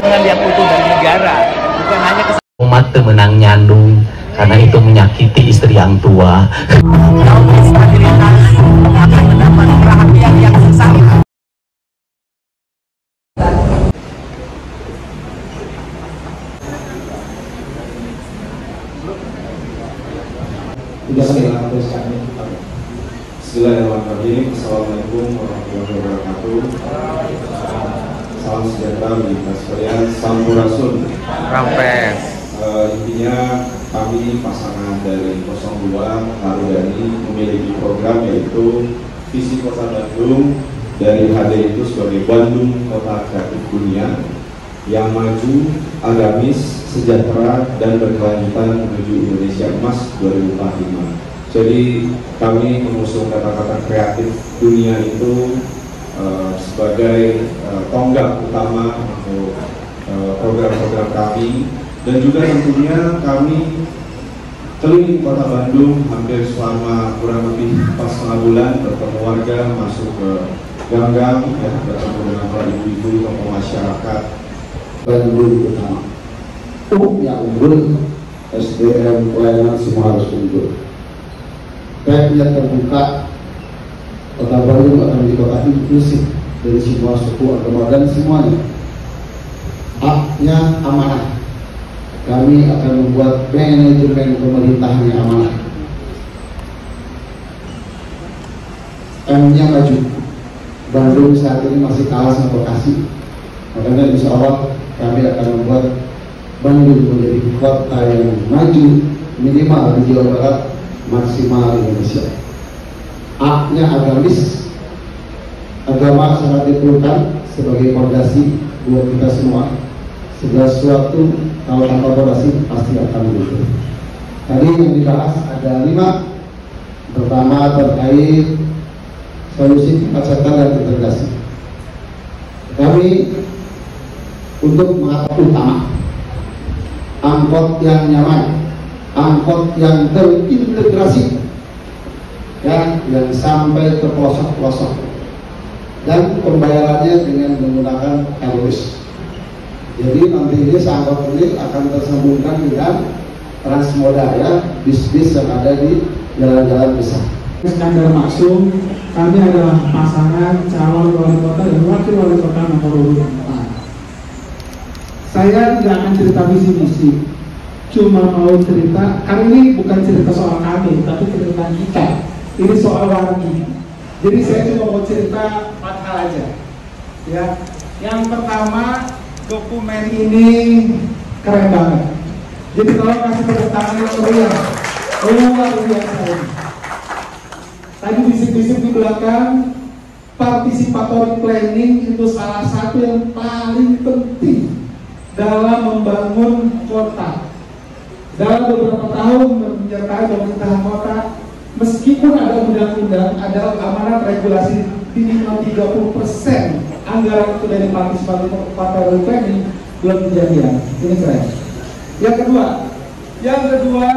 Dengan yang utuh dari negara, bukan hanya umat temenang nyandung karena itu menyakiti istri yang tua. kaum disabilitas akan mendapat perhatian yang sama. Bismillahirrahmanirrahim. Assalamualaikum warahmatullahi wabarakatuh. Salam sejahtera bagi kita sekalian. Sampurasun. Rampes. Intinya kami pasangan dari 02 Marudani memiliki program yaitu visi Kota Bandung dari HD itu sebagai Bandung Kota Kreatif Dunia yang maju, agamis, sejahtera, dan berkelanjutan menuju Indonesia Emas 2045. Jadi kami mengusung kata-kata kreatif dunia itu sebagai tonggak utama untuk program-program kami, dan juga tentunya kami keliling Kota Bandung hampir selama kurang lebih 4,5 bulan, bertemu warga, masuk ke gang-gang, ya, bertemu dengan para ibu-ibu, tokoh masyarakat. Bandung utama, yang unggul, SDM, pelayanan semua harus unggul. Pemnya terbuka, Kota Bandung akan menjadi kota inklusif dari semua suku, agama, dan semuanya. Haknya amanah. Kami akan membuat manajemen pemerintahnya amanah. M-nya maju. Bandung saat ini masih kalah sama Bekasi. Makanya insya Allah kami akan membuat Bandung menjadi kota yang maju, minimal di Jawa Barat, maksimal Indonesia. A-nya agamis. Agama sangat diperlukan sebagai fondasi buat kita semua. Segala sesuatu kalau tanpa fondasi pasti akan luntur. Tadi yang dibahas ada 5. Pertama terkait solusi kemacetan dan integrasi. Kami untuk mengatasi utama angkot yang nyaman, angkot yang terintegrasi, ya, yang sampai ke pelosok-pelosok, dan pembayarannya dengan menggunakan QRIS. Jadi nanti ini angkot ini akan tersambungkan dengan Transmoda, ya, bis-bis yang ada di jalan-jalan besar. Iskandar Maksum, kami adalah pasangan calon wali kota dan wakil wali kota nomor urut 4. Saya tidak akan cerita visi misi, cuma mau cerita, karena ini bukan cerita soal kami, tapi cerita kita. Ini soal wargi. Jadi saya cuma mau cerita 4 hal aja. Ya, yang pertama, dokumen ini keren banget. Jadi kalau kasih tepuk tangan yang meriah, luar biasa ini. Tadi bisik-bisik di belakang, participatory planning itu salah satu yang paling penting dalam membangun kota. Dalam beberapa tahun menyertai pemerintahan kota, meskipun ada undang-undang, ada amanat regulasi minimal 30% anggaran itu dari participatory planning, belum kejadian. Ini keren. Yang kedua,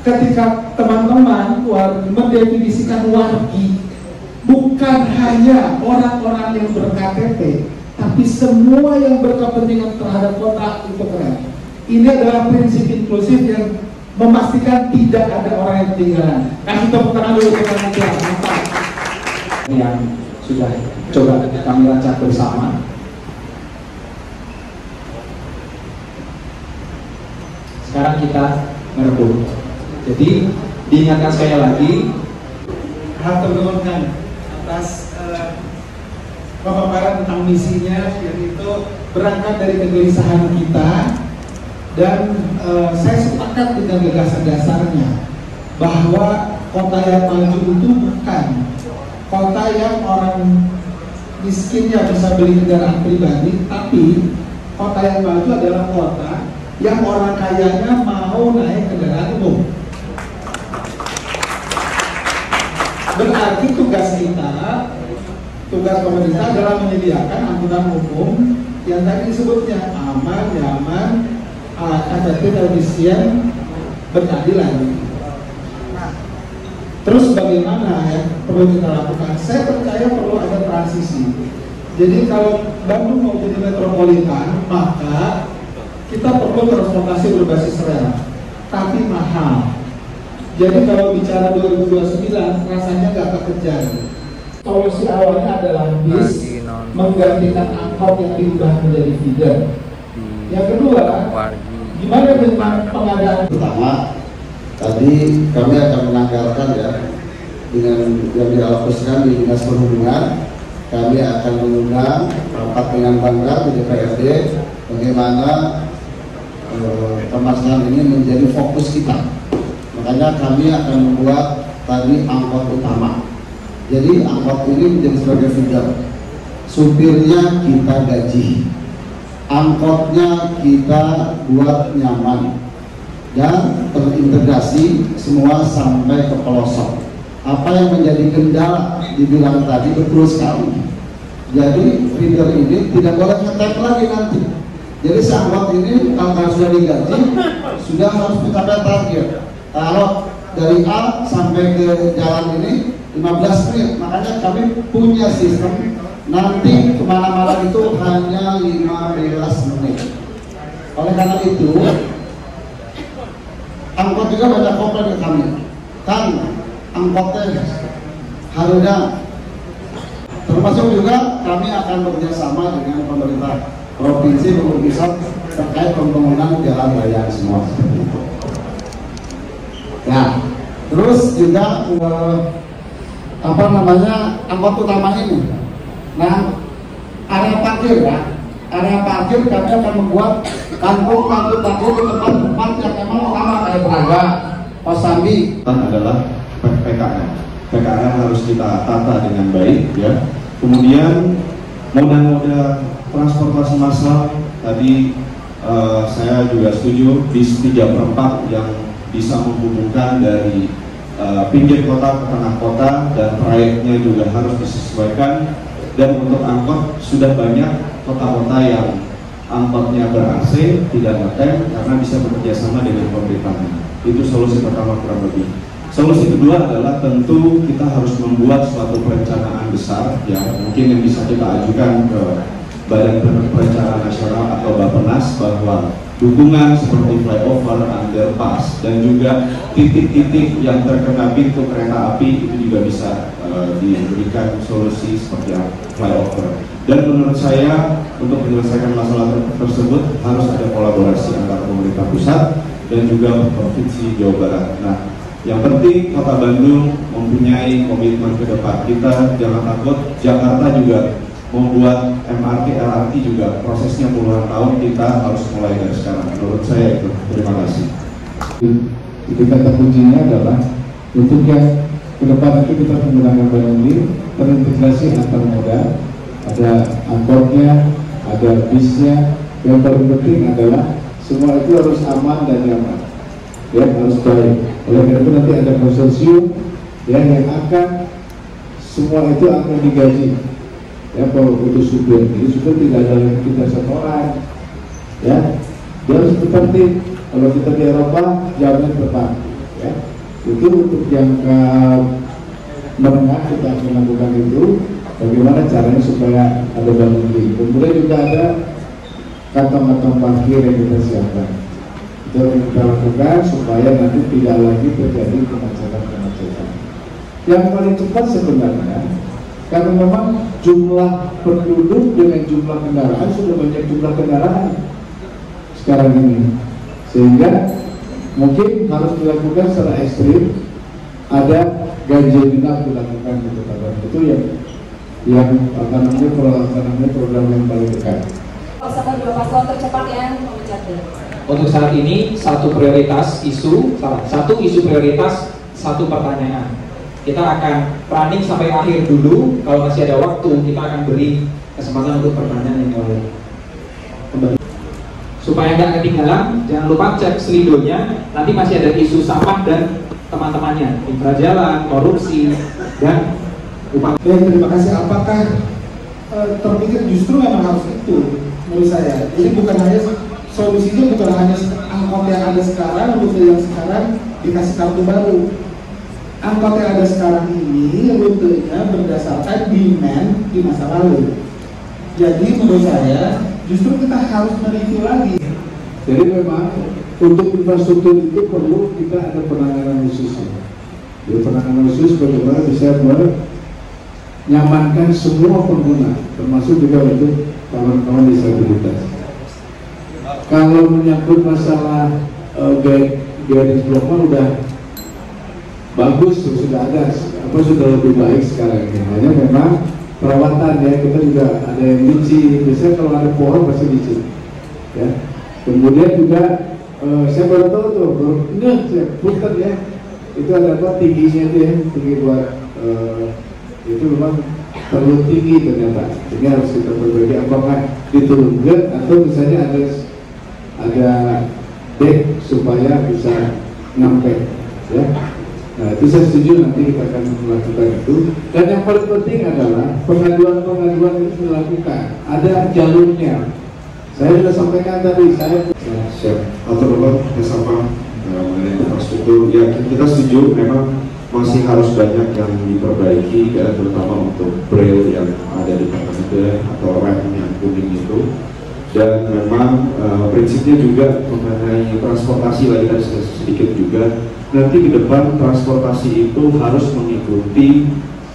ketika teman-teman mendefinisikan wargi, bukan hanya orang-orang yang ber-KTP, tapi semua yang berkepentingan terhadap kota, itu keren. Ini adalah prinsip inklusif yang memastikan tidak ada orang yang ketinggalan. Kasih tepuk tangan dulu ke panitia, mantap. Yang sudah coba kami lacak bersama. Sekarang kita merebut. Jadi diingatkan sekali lagi, hatur nuhun atas pemaparan tentang misinya, yang itu berangkat dari kegelisahan kita, dan saya sepakat dengan gagasan dasarnya bahwa kota yang maju itu bukan kota yang orang miskinnya bisa beli kendaraan pribadi, tapi kota yang maju adalah kota yang orang kayanya mau naik kendaraan umum. Berarti tugas kita, tugas pemerintah adalah menyediakan angkutan umum yang tadi disebutnya aman, nyaman, efektif, efisien, berkeadilan. Terus bagaimana yang perlu kita lakukan? Saya percaya perlu ada transisi. Jadi kalau Bandung mau jadi metropolitan, maka kita perlu transportasi berbasis rel, tapi mahal. Jadi kalau bicara 2029, rasanya nggak kekejar. Solusi awalnya adalah bis menggantikan angkot yang diubah menjadi feeder. Yang kedua, gimana dengan pengadaan? Pertama, tadi kami akan menanggalkan ya, dengan yang dialokasikan di Dinas Perhubungan, kami akan mengundang rapat dengan Bangga di DPRD bagaimana pemasangan ini menjadi fokus kita. Makanya kami akan membuat tadi angkot utama. Jadi angkot ini menjadi sebagai feeder. Supirnya kita gaji, angkotnya kita buat nyaman dan terintegrasi semua sampai ke pelosok. Apa yang menjadi kendala dibilang tadi betul sekali. Jadi feeder ini tidak boleh ngetek lagi nanti. Jadi angkot ini kalau sudah digaji sudah harus mencapai target. Kalau dari A sampai ke jalan ini 15 menit, makanya kami punya sistem nanti kemana-mana itu hanya 15 menit. Oleh karena itu angkot juga banyak komplain ke kami kan, angkotnya harusnya, termasuk juga kami akan bekerjasama dengan pemerintah provinsi maupun pusat terkait pembangunan jalan raya semua. Nah, terus juga angkot utama ini. Nah, area parkir ya, area parkir kami akan membuat kantong-kantong parkir di tempat-tempat yang memang utama kayak Braga, Kosambi. Adalah PKN. PKN harus kita tata dengan baik ya. Kemudian moda-moda transportasi massal tadi saya juga setuju bis 3/4 yang bisa menghubungkan dari pinggir kota ke tengah kota, dan trayeknya juga harus disesuaikan. Dan untuk angkot sudah banyak kota-kota yang angkotnya ber-AC, tidak ngetem karena bisa bekerja sama dengan pemerintah. Itu solusi pertama kurang lebih. Solusi kedua adalah tentu kita harus membuat suatu perencanaan besar ya, mungkin yang bisa kita ajukan ke Badan Perencanaan Nasional atau Bappenas, bahwa dukungan seperti flyover, underpass, dan juga titik-titik yang terkena pintu kereta api itu juga bisa diberikan solusi seperti flyover. Dan menurut saya untuk menyelesaikan masalah tersebut harus ada kolaborasi antara pemerintah pusat dan juga Provinsi Jawa Barat. Nah, yang penting Kota Bandung mempunyai komitmen ke depan. Kita jangan takut, Jakarta juga membuat MRT, LRT juga prosesnya puluhan tahun, kita harus mulai dari sekarang. Menurut saya itu. Terima kasih. Jadi kata kuncinya adalah untuk yang ke depan itu kita menggunakan Bandung ini terintegrasi antar moda, ada angkotnya, ada bisnya. Yang paling penting adalah semua itu harus aman dan nyaman, ya, harus baik. Oleh karena itu nanti ada konsorsium ya yang akan semua itu akan digaji. Ya, kalau untuk supir, jadi supir tidak ada lagi kita satu orang, ya, dia harus seperti kalau kita di Eropa jamnya tetap, ya, itu untuk jangka menengah kita akan melakukan itu, bagaimana caranya supaya ada banding. Kemudian juga ada kantong-kantong parkir yang kita siapkan, itu yang kita lakukan supaya nanti tidak lagi terjadi kemacetan-kemacetan. Yang paling cepat sebenarnya, karena memang jumlah penduduk dengan jumlah kendaraan sudah banyak jumlah kendaraan sekarang ini, sehingga mungkin harus dilakukan secara ekstrim, ada ganjil genap dilakukan di Kota Bandung. Itu yang program yang paling dekat. Pasangan dua paslon tercepat yang memencetnya. Untuk saat ini satu isu prioritas, satu pertanyaan. Kita akan running sampai akhir dulu. Kalau masih ada waktu, kita akan beri kesempatan untuk pertanyaan yang lain. Kembali. Supaya nggak ketinggalan, jangan lupa cek slidonya. Nanti masih ada isu sampah dan teman-temannya, infra jalan, korupsi, dan upah. Terima kasih. Apakah terpikir justru memang harus itu? Menurut saya, jadi bukan hanya solusinya bukan hanya angkot yang ada sekarang, rute yang sekarang dikasih kartu baru. Angkot yang ada sekarang ini rutenya berdasarkan demand di masa lalu. Jadi menurut saya justru kita harus mereview lagi. Jadi memang untuk infrastruktur itu perlu kita ada penanganan khusus. Jadi penanganan khusus bagaimana bisa menyamankan semua pengguna, termasuk juga untuk kawan-kawan disabilitas. Kalau menyangkut masalah garis blokman udah bagus, sudah ada, sudah lebih baik sekarang ini. Hanya memang perawatan ya, kita juga ada yang licin. Biasanya kalau ada pohon pasti licin. Ya. Kemudian juga saya baru tahu tuh, punten ya, itu ada apa tingginya itu ya, tinggi buat itu memang perlu tinggi ternyata. Ini harus kita berbagi apakah diturunkan atau misalnya ada deck supaya bisa nyampe ya. Nah itu saya setuju, nanti kita akan melakukan itu. Dan yang paling penting adalah pengaduan itu dilakukan, ada jalurnya. Saya sudah sampaikan tadi, saya siap atau bersama mengenai infrastruktur ya, kita setuju memang masih harus banyak yang diperbaiki ya, terutama untuk braille yang ada di Parlemen atau rem yang kuning itu. Dan memang prinsipnya juga mengenai transportasi, lagi tadi sedikit juga, nanti ke depan transportasi itu harus mengikuti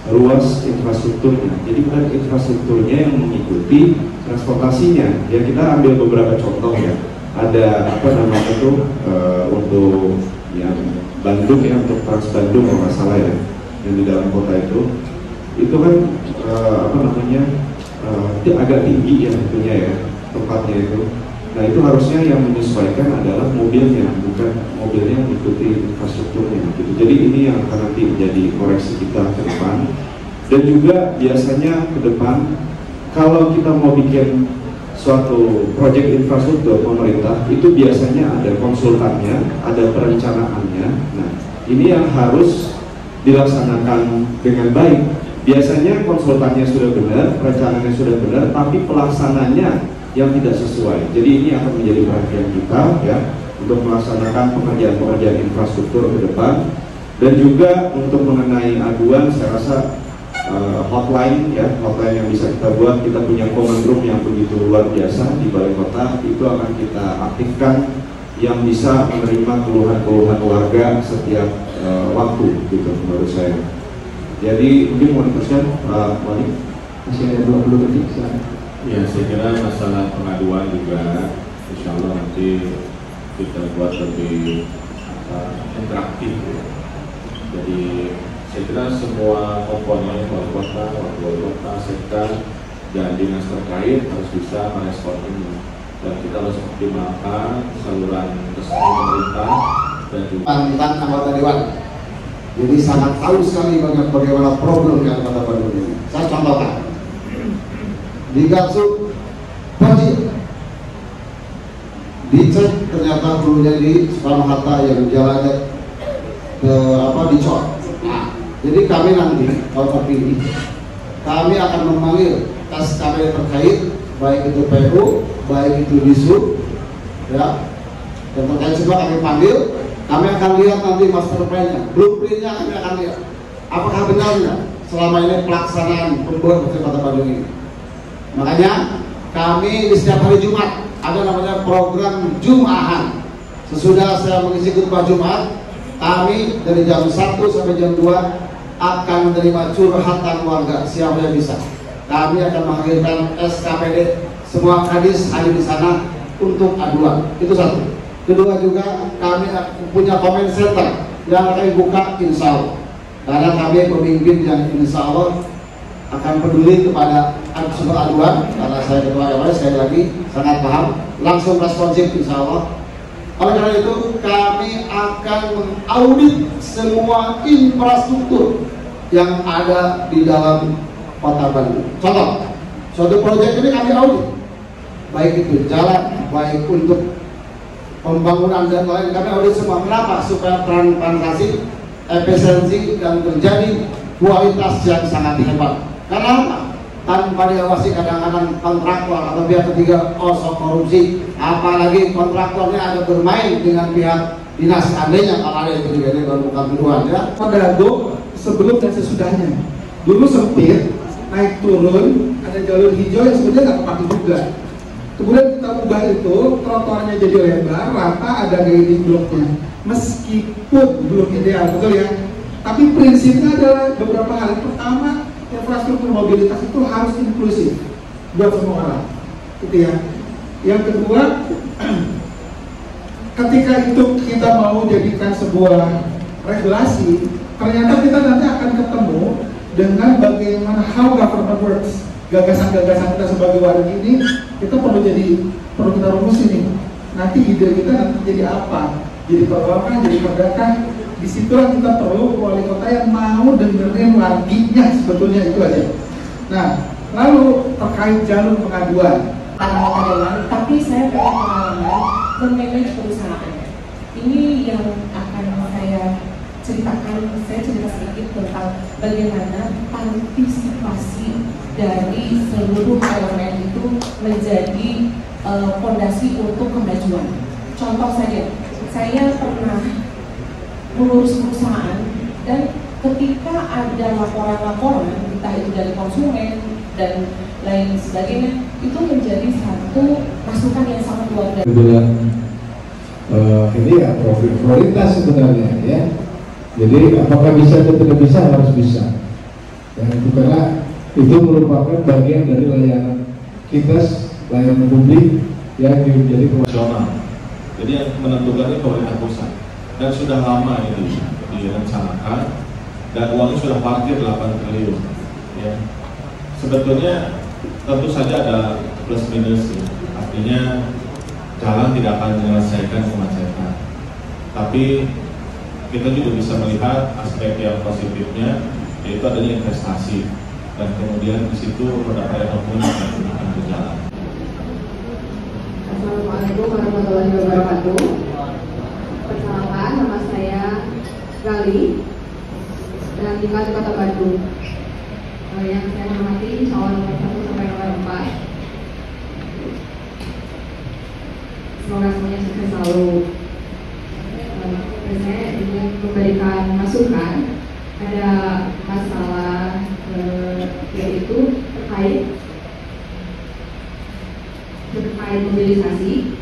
ruas infrastrukturnya. Jadi bukan infrastrukturnya yang mengikuti transportasinya. Ya kita ambil beberapa contoh ya. Ada apa namanya itu untuk yang Bandung ya, untuk Trans Bandung kalau nggak salah ya, yang di dalam kota itu kan apa namanya agak tinggi ya tentunya ya tempatnya itu. Nah itu harusnya yang menyesuaikan adalah mobilnya, bukan mobilnya yang mengikuti infrastrukturnya gitu. Jadi ini yang akan nanti menjadi koreksi kita ke depan. Dan juga biasanya ke depan kalau kita mau bikin suatu proyek infrastruktur pemerintah, itu biasanya ada konsultannya, ada perencanaannya. Nah ini yang harus dilaksanakan dengan baik. Biasanya konsultannya sudah benar, perencanaannya sudah benar, tapi pelaksananya yang tidak sesuai. Jadi ini akan menjadi perhatian kita ya untuk melaksanakan pekerjaan-pekerjaan infrastruktur ke depan. Dan juga untuk mengenai aduan, saya rasa hotline ya, hotline yang bisa kita buat, kita punya command room yang begitu luar biasa di balai kota, itu akan kita aktifkan yang bisa menerima keluhan-keluhan warga setiap waktu gitu menurut saya. Jadi mungkin mau diteruskan Pak Wali, masih ada 20 detik. Ya, saya kira masalah pengaduan juga insya Allah nanti kita buat lebih interaktif ya. Jadi saya kira semua komponen wali kota, sektor dan dinas terkait harus bisa merespon ini, dan kita harus optimalkan saluran resmi pemerintah dan juga mantan anggota dewan. Jadi sangat tahu sekali bagaimana problem yang ada pada ini. Saya contohkan di Gatsuk banjir, dicek ternyata hulunya di Soekarno-Hatta yang jalannya dicor. Nah, jadi kami nanti kalau terpilih, kami akan memanggil SKP terkait, baik itu PU, baik itu Disub, ya, dan terkait semua kami panggil. Kami akan lihat nanti master plan-nya, blueprint-nya kami akan lihat. Apakah benarnya selama ini pelaksanaan pembuatan Kota Bandung ini. Makanya kami di setiap hari Jumat ada namanya program Jumahan. Sesudah saya mengisi khutbah Jumat, kami dari jam 1 sampai jam 2 akan menerima curhatan warga, siapa yang bisa. Kami akan menghadirkan SKPD, semua kadis hadir di sana untuk aduan. Itu satu. Kedua juga kami punya comment center yang kami buka insya Allah. Karena kami pemimpin yang insya Allah akan peduli kepada sumber aduan, karena saya ketua RW sekali lagi sangat paham, langsung responsif insya Allah. Oleh karena itu kami akan mengaudit semua infrastruktur yang ada di dalam Kota Bandung. Contoh, suatu proyek ini kami audit, baik itu jalan, baik untuk pembangunan dan lain, kami audit semua. Kenapa? Supaya transparansi, efisiensi, dan terjadi kualitas yang sangat hebat. Karena apa? Tanpa diawasi kadang-kadang kontraktor atau pihak ketiga osok korupsi, apalagi kontraktornya ada bermain dengan pihak dinas, seandainya kalau ada yang ketiga ini bukan tuduhan ya. Pada sebelum dan sesudahnya, dulu sempit, naik turun, ada jalur hijau yang sebenarnya nggak kepake juga. Kemudian kita ubah itu, trotoarnya jadi lebar, rata, ada guiding blocknya. Meskipun belum ideal, betul ya? Tapi prinsipnya adalah beberapa hal. Pertama, infrastruktur mobilitas itu harus inklusif buat semua orang, gitu ya. Yang kedua, ketika itu kita mau jadikan sebuah regulasi, ternyata kita nanti akan ketemu dengan bagaimana how government works. Gagasan-gagasan kita sebagai warga ini kita perlu kita rumusin nih. Nanti ide kita nanti jadi apa? Jadi perwakilan, jadi perdata. Disitulah kita perlu wali kota yang mau dengerin warginya, sebetulnya itu aja. Nah, lalu terkait jalur pengaduan. Tapi saya punya pengalaman memanage perusahaan. Ini yang akan saya ceritakan. Saya cerita sedikit tentang bagaimana partisipasi dari seluruh elemen itu menjadi fondasi untuk kemajuan. Contoh saja, saya pernah mengurus perusahaan dan ketika ada laporan-laporan, entah itu dari konsumen dan lain sebagainya, itu menjadi satu masukan yang sangat luar biasa. Kebetulan ini ya prioritas sebenarnya ya. Jadi apakah bisa atau tidak bisa, harus bisa. Ya, itu karena itu merupakan bagian dari layanan kita, layanan publik yang menjadi nasional. Jadi yang menentukan itu pemerintah pusat dan sudah lama ini direncanakan dan uangnya sudah parkir 8 triliun. Ya. Sebetulnya tentu saja ada plus minus, ya. Artinya jalan tidak akan menyelesaikan kemacetan. Tapi kita juga bisa melihat aspek yang positifnya, yaitu adanya investasi dan kemudian di situ roda perekonomian akan berjalan. Assalamualaikum warahmatullahi wabarakatuh. Perkenalkan, nama saya Gali dan tinggal di Kota Bandung. Yang saya hormati calon nomor 1 sampai nomor 4. Semoga semuanya sukses selalu. Saya ingin memberikan masukan. Ada masalah yaitu terkait mobilisasi.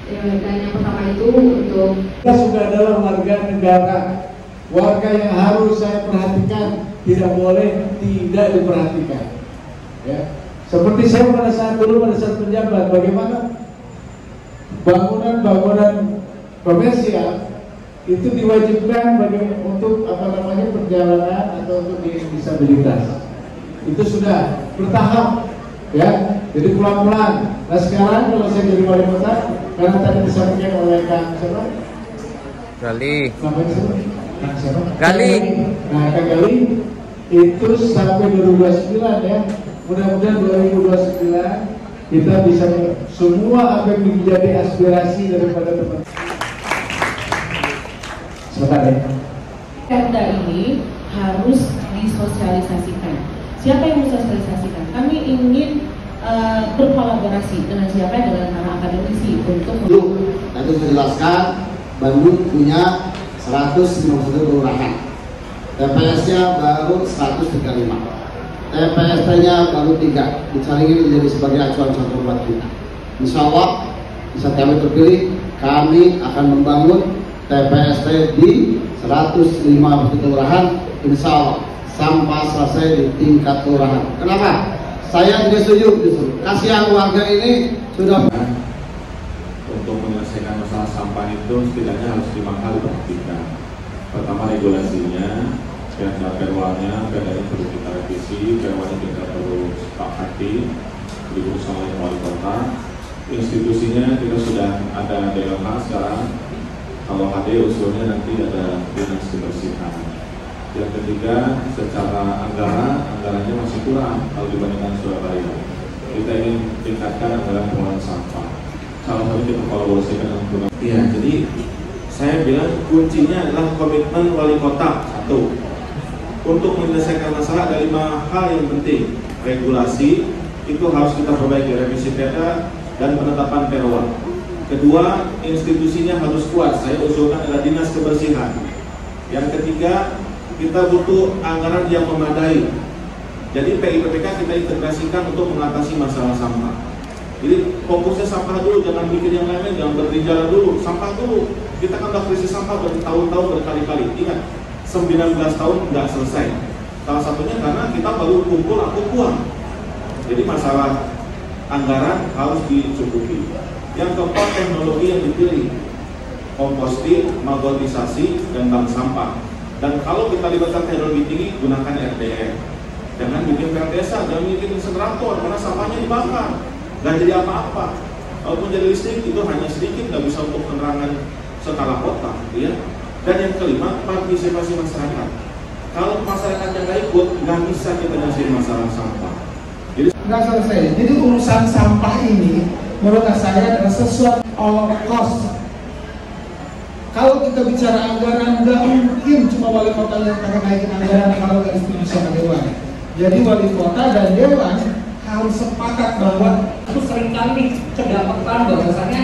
Dan yang pertama itu untuk kita sudah adalah warga negara, warga yang harus saya perhatikan, tidak boleh tidak diperhatikan. Ya, seperti saya pada saat penjabat, bagaimana bangunan komersial itu diwajibkan untuk perjalanan atau untuk disabilitas. Itu sudah bertahap, ya. Jadi pelan-pelan. Nah sekarang kalau saya jadi wali kota, karena tadi disampaikan oleh Kang siapa? Gali. Kang siapa? Gali. Nah Kang Gali itu sampai 2029 ya. Mudah-mudahan 2029 kita bisa semua apa yang menjadi aspirasi daripada teman. Sebentar ya. Perda ini harus disosialisasikan. Siapa yang mensosialisasikan? Kami ingin berkolaborasi dengan siapa? Dengan para akademisi untuk Nanti menjelaskan Bandung punya 151 kelurahan, TPS-nya baru 135, TPST-nya baru 3, dicaringin menjadi sebagai acuan contoh buat kita. Insya Allah bisa kami terpilih, kami akan membangun TPST di 150 kelurahan, insya Allah sampai selesai di tingkat kelurahan. Kenapa? Saya tidak setuju justru. Kasihan warga ini sudah. Untuk menyelesaikan masalah sampah itu setidaknya harus 5 hal diperhatikan. Pertama, regulasinya, perwalnya, perda perlu kita revisi, perwalnya kita perlu sepakati, diurus oleh wali kota. Institusinya kita sudah ada DLH sekarang. Kalau HD usulnya nanti ada dinas kebersihan. Yang ketiga, secara anggarannya masih kurang kalau dibandingkan Surabaya. Kita ingin tingkatkan anggaran pengelolaan sampah. Salah satu kita kolaborasikan dengan ya, jadi saya bilang kuncinya adalah komitmen wali kota. Satu, untuk menyelesaikan masalah ada 5 hal yang penting. Regulasi itu harus kita perbaiki, revisi perda dan penetapan perwa. Kedua, institusinya harus kuat. Saya usulkan adalah dinas kebersihan. Yang ketiga, kita butuh anggaran yang memadai. Jadi PIPPK kita integrasikan untuk mengatasi masalah sampah. Jadi fokusnya sampah dulu, jangan bikin yang lain, jangan berhenti jalan dulu, sampah dulu. Kita kan udah krisis sampah bertahun-tahun berkali-kali. Ingat, 19 tahun nggak selesai. Salah satunya karena kita baru kumpul atau buang. Jadi masalah anggaran harus dicukupi. Yang keempat, teknologi yang dipilih, komposting, magotisasi, dan bank sampah. Dan kalau kita libatkan teknologi tinggi, gunakan RDF. Jangan bikin PLTSA, jangan bikin insenerator, karena sampahnya dibakar, nggak jadi apa-apa. Walaupun jadi listrik itu hanya sedikit, nggak bisa untuk penerangan skala kota, ya. Dan yang kelima, partisipasi masyarakat. Kalau masyarakatnya nggak ikut, nggak bisa kita nyelesain masalah sampah. Jadi nggak selesai. Jadi urusan sampah ini, menurut saya adalah sesuatu all cost. Kalau kita bicara anggaran, nggak mungkin cuma wali kota yang akan naikin anggaran kalau nggak disetujui sama dewan. Jadi wali kota dan dewan harus sepakat bahwa itu seringkali kedapatan bahwasanya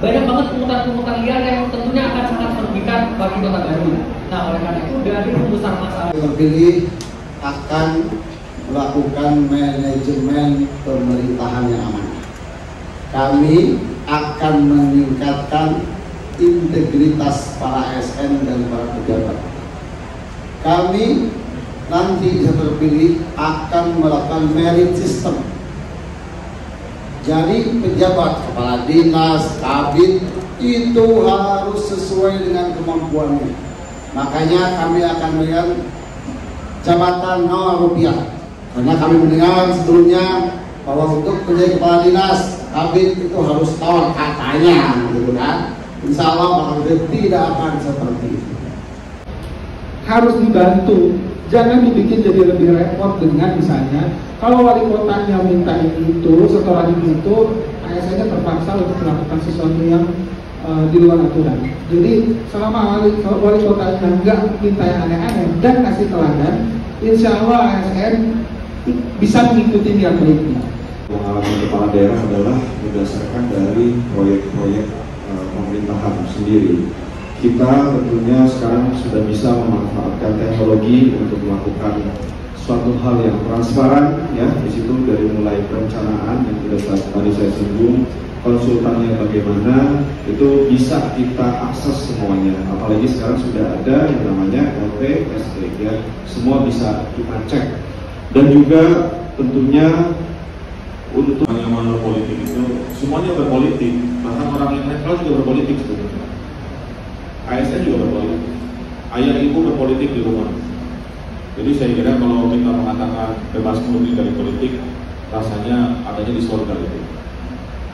banyak banget pungutan-pungutan liar yang tentunya akan sangat merugikan bagi Kota Bandung. Nah, oleh karena itu dari rumusan masalah terpilih akan melakukan manajemen pemerintahan yang aman. Kami akan meningkatkan integritas para ASN dan para pejabat. Kami nanti bisa terpilih akan melakukan merit system. Jadi pejabat, kepala dinas, kabin itu harus sesuai dengan kemampuannya. Makanya kami akan melihat jabatan 0 rupiah. Karena kami mendengar sebelumnya bahwa untuk menjadi kepala dinas, kabin itu harus tahun katanya, gitu kan? Insya Allah tidak akan seperti itu. harus dibantu. Jangan dibikin jadi lebih repot dengan misalnya kalau wali kotanya minta itu, setelah itu ASN-nya terpaksa untuk melakukan sesuatu yang di luar aturan. Jadi selama wali kotanya nggak minta yang aneh-aneh dan kasih teladan, insya Allah ASN bisa mengikuti yang baiknya. Pengalaman kepala daerah adalah berdasarkan dari proyek-proyek pemerintahan sendiri. Kita tentunya sekarang sudah bisa memanfaatkan teknologi untuk melakukan suatu hal yang transparan, ya. Di situ dari mulai perencanaan yang sudah tadi saya singgung, konsultannya bagaimana, itu bisa kita akses semuanya. Apalagi sekarang sudah ada yang namanya LPSD, ya. Semua bisa kita cek. Dan juga tentunya untuk yang politik itu semuanya berpolitik, bahkan orang yang netral juga berpolitik sebenarnya. ASN juga berpolitik, ayah ibu berpolitik di rumah. Jadi saya kira kalau kita mengatakan bebas murni dari politik, rasanya adanya di surga itu.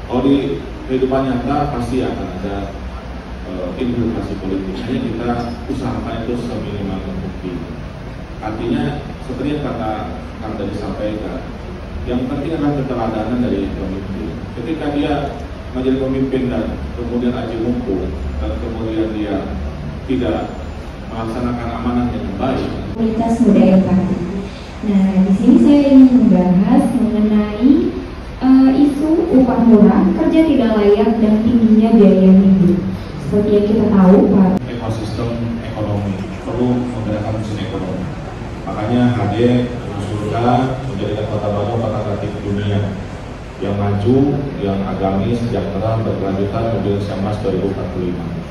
Kalau di kehidupan nyata pasti akan ada infiltrasi politik. Hanya kita usahakan itu seminimal mungkin. Artinya seperti yang kata disampaikan, yang penting adalah keteladanan dari pemimpin. Ketika dia menjadi pemimpin dan kemudian aji mumpung dan kemudian dia tidak melaksanakan amanah yang baik. Komunitas muda empati. Nah, di sini saya ingin membahas mengenai isu upah murah, kerja tidak layak dan tingginya biaya hidup. Seperti yang kita tahu, Pak. Ekosistem ekonomi perlu menggerakkan mesin ekonomi. Makanya HD mengusulkan menjadikan Kota Bandung kota kreatif dunia yang maju, yang agamis, sejahtera, berkelanjutan menuju Indonesia Emas 2045.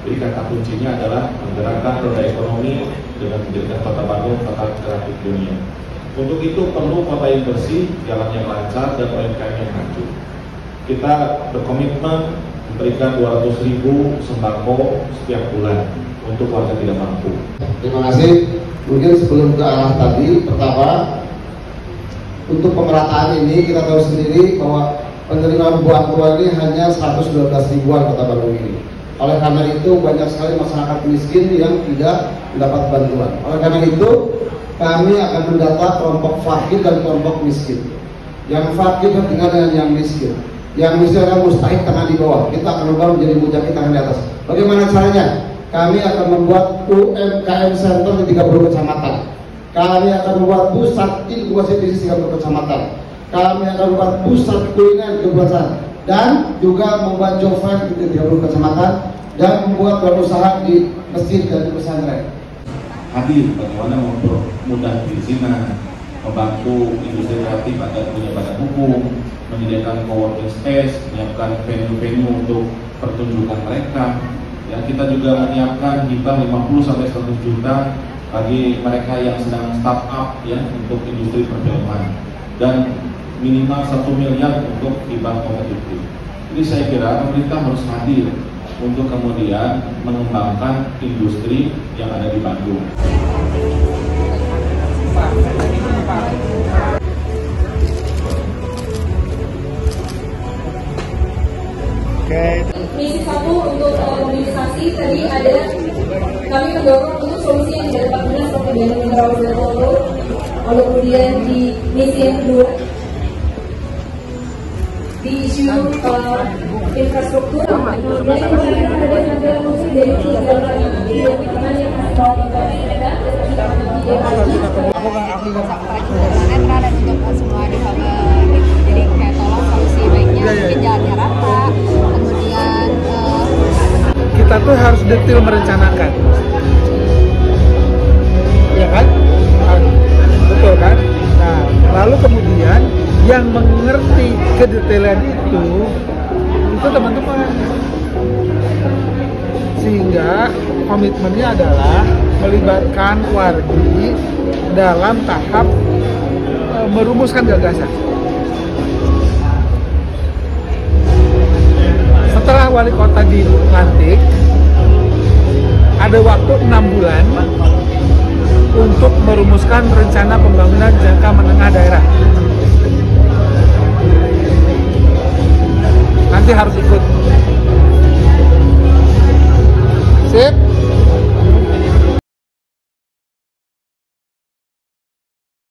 Jadi kata kuncinya adalah menggerakkan roda ekonomi dengan menjadikan Kota Bandung kota kreatif dunia. Untuk itu perlu kota yang bersih, jalan yang lancar, dan UMKM yang maju. Kita berkomitmen memberikan 200.000 sembako setiap bulan untuk warga tidak mampu. Terima kasih. Mungkin sebelum ke arah tadi, pertama untuk pemerataan ini kita tahu sendiri bahwa penerimaan buah tua ini hanya 112 ribuan Kota Bandung ini. Oleh karena itu banyak sekali masyarakat miskin yang tidak mendapat bantuan. Oleh karena itu kami akan mendata kelompok fakir dan kelompok miskin. Yang fakir tinggal dengan yang miskin. Yang miskin adalah mustahik tangan di bawah. Kita akan ubah menjadi mujahid tangan di atas. Bagaimana caranya? Kami akan membuat UMKM Center di 30 kecamatan. Kami akan membuat pusat inkubasi bisnis di 30 kecamatan. Kami akan membuat pusat kuliner di 30 kecamatan. Dan juga membuat job fair di 30 kecamatan dan membuat usaha di masjid dan di pesantren. hadir bagaimana mempermudah perizinan, membantu industri kreatif agar punya badan hukum, menyediakan co-working space, menyiapkan venue-venue untuk pertunjukan mereka. Ya, kita juga menyiapkan hibah 50-100 juta bagi mereka yang sedang startup ya untuk industri perfilman, dan minimal 1 miliar untuk hibah kompetitif. Jadi saya kira pemerintah harus hadir untuk kemudian mengembangkan industri yang ada di Bandung. Misi 1 untuk mobilisasi tadi ada kami mendorong untuk solusi yang tidak dapat benar seperti Bandung Mineral Zero. Lalu kemudian di misi yang kedua di isu infrastruktur, dan kemudian ada fungsi dari tiga yang netral dan untuk semua difabel. Jadi kayak tolong solusi baiknya mungkin jalannya rata, kemudian kita tuh harus detail merencanakan, ya kan? Betul kan? Nah, lalu kemudian yang mengerti kedetailan itu teman-teman, sehingga komitmennya adalah melibatkan wargi dalam tahap merumuskan gagasan. Setelah wali kota dilantik, ada waktu 6 bulan untuk merumuskan rencana pembangunan jangka menengah daerah. Nanti harus ikut. Sip.